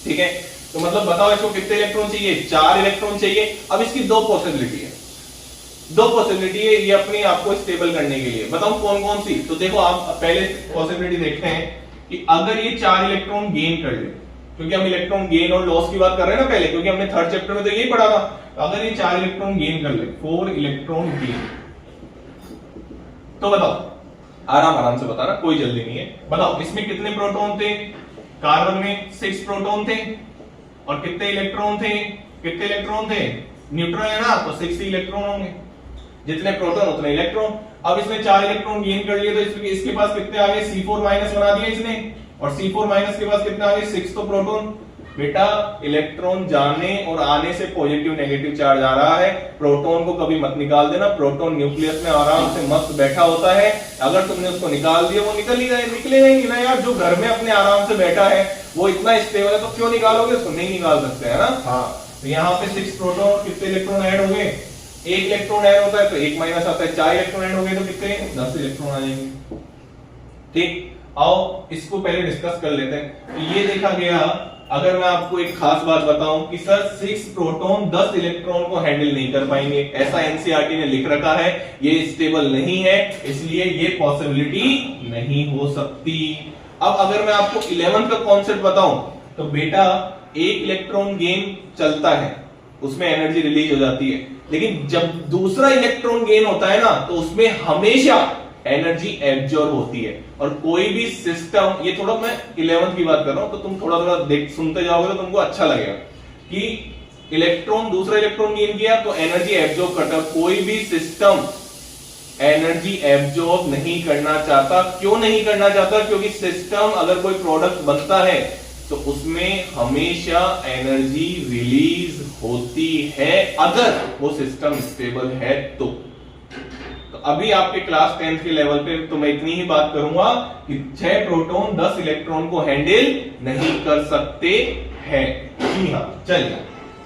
ठीक है, तो मतलब बताओ इसको कितने इलेक्ट्रॉन चाहिए, 4 इलेक्ट्रॉन चाहिए। अब इसकी दो पॉसिबिलिटी है, ये अपने आप को स्टेबल करने के लिए। बताओ कौन कौन सी। तो देखो आप पहले पॉसिबिलिटी देखते हैं कि अगर ये 4 इलेक्ट्रॉन गेन कर ले, क्योंकि हम इलेक्ट्रॉन गेन और लॉस की बात कर रहे हैं ना पहले, क्योंकि हमने थर्ड चैप्टर में तो यही पढ़ा था। तो अगर ये 4 इलेक्ट्रॉन गेन कर ले, 4 इलेक्ट्रॉन गेन, तो बताओ आराम आराम से बताना, कोई जल्दी नहीं है। बताओ इसमें कितने प्रोटॉन थे, कार्बन में 6 प्रोटॉन थे, और कितने इलेक्ट्रॉन थे, न्यूट्रल है ना, तो 6 इलेक्ट्रॉन होंगे, जितने प्रोटॉन उतने इलेक्ट्रॉन। अब इसने 4 इलेक्ट्रॉन गेन कर लिए, तो इसके पास कितने आ गए, C4 माइनस बना दिया इसने, और C4 माइनस के पास कितना आ गए, 6 तो प्रोटॉन। बेटा इलेक्ट्रॉन जाने और आने से पॉजिटिव नेगेटिव चार्ज आ रहा है, प्रोटॉन को कभी मत निकाल देना। प्रोटॉन न्यूक्लियस में आराम से मस्त बैठा होता है, अगर तुमने उसको निकाल दिया वो निकलेगा ही ना यार। जो घर में अपने आराम से बैठा है वो इतना स्टेबल है, तो क्यों निकालोगे उसको, नहीं निकाल सकते है ना। हाँ, तो यहाँ पे 6 प्रोटॉन, कितने इलेक्ट्रॉन ऐड हो गए, 1 इलेक्ट्रॉन ऐड होता है तो 1 माइनस आता है, 4 इलेक्ट्रॉन ऐड हो गए तो कितने, 10 इलेक्ट्रॉन आ जाएंगे। ठीक, आओ इसको पहले डिस्कस कर लेते हैं। तो ये देखा गया, अगर मैं आपको एक खास बात बताऊं कि सर 6 प्रोटॉन 10 इलेक्ट्रॉन को हैंडल नहीं कर पाएंगे, ऐसा एनसीईआरटी ने लिख रखा है, ये स्टेबल नहीं है, इसलिए ये पॉसिबिलिटी नहीं हो सकती। अब अगर मैं आपको 11 का कॉन्सेप्ट बताऊं, तो बेटा 1 इलेक्ट्रॉन गेन चलता है, उसमें एनर्जी रिलीज हो जाती है, लेकिन जब दूसरा इलेक्ट्रॉन गेन होता है ना, तो उसमें हमेशा एनर्जी एब्जॉर्ब होती है। और कोई भी सिस्टम, ये थोड़ा मैं 11th की बात कर रहा हूं, तो तुम थोड़ा थोड़ा देख सुनते जाओगे तो तुमको अच्छा लगेगा कि इलेक्ट्रॉन दूसरा इलेक्ट्रॉन गेन किया तो एनर्जी एब्जॉर्ब करता है। कोई भी सिस्टम एनर्जी एब्जॉर्ब नहीं करना चाहता। क्यों नहीं करना चाहता, क्योंकि सिस्टम अगर कोई प्रोडक्ट बनता है तो उसमें हमेशा एनर्जी रिलीज होती है, अगर वो सिस्टम स्टेबल है तो अभी आपके क्लास 10th के लेवल पे तो मैं इतनी ही बात करूंगा कि 6 प्रोटॉन 10 इलेक्ट्रॉन को हैंडल नहीं कर सकते हैं। जी हाँ, चलिए,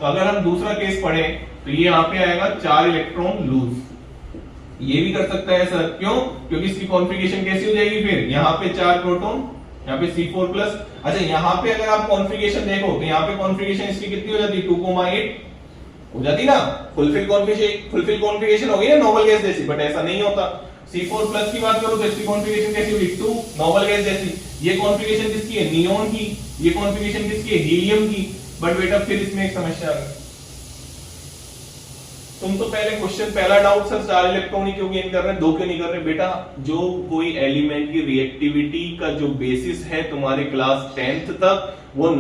तो अगर हम दूसरा केस पढ़े तो ये यहाँ पे आएगा 4 इलेक्ट्रॉन लूज। ये भी कर सकता है सर, क्यों, क्योंकि इसकी कॉन्फ़िगरेशन कैसी हो जाएगी, फिर यहाँ पे 4 प्रोटॉन, यहाँ पे C4 प्लस। अच्छा, यहाँ पे अगर आप कॉन्फ़िगरेशन देखो तो यहाँ पे कॉन्फ़िगरेशन इसकी कितनी हो जाती है, 2,8 हो जाती ना, फुलफिल कॉन्फ़िगरेशन हो गई ना नॉर्मल गैस जैसी, बट ऐसा नहीं होता। C4 प्लस की बात करो तो इसकी कॉन्फ़िगरेशन कैसी होगी, 2 नॉर्मल गैस जैसी। ये कॉन्फ़िगरेशन किसकी है, नियोन की, ये कॉन्फ़िगरेशन किसकी है, हीलियम की। बट बेटा फिर इसमें एक समस्या आ गई, तुम तो पहले क्वेश्चन, पहला डाउट सर 4 इलेक्ट्रॉन ही क्यों गेन कर रहे हैं, 2 क्यों नहीं कर रहे। बेटा जो कोई एलिमेंट की रिएक्टिविटी का जो बेसिस है तुम्हारे क्लास 10th तक, वो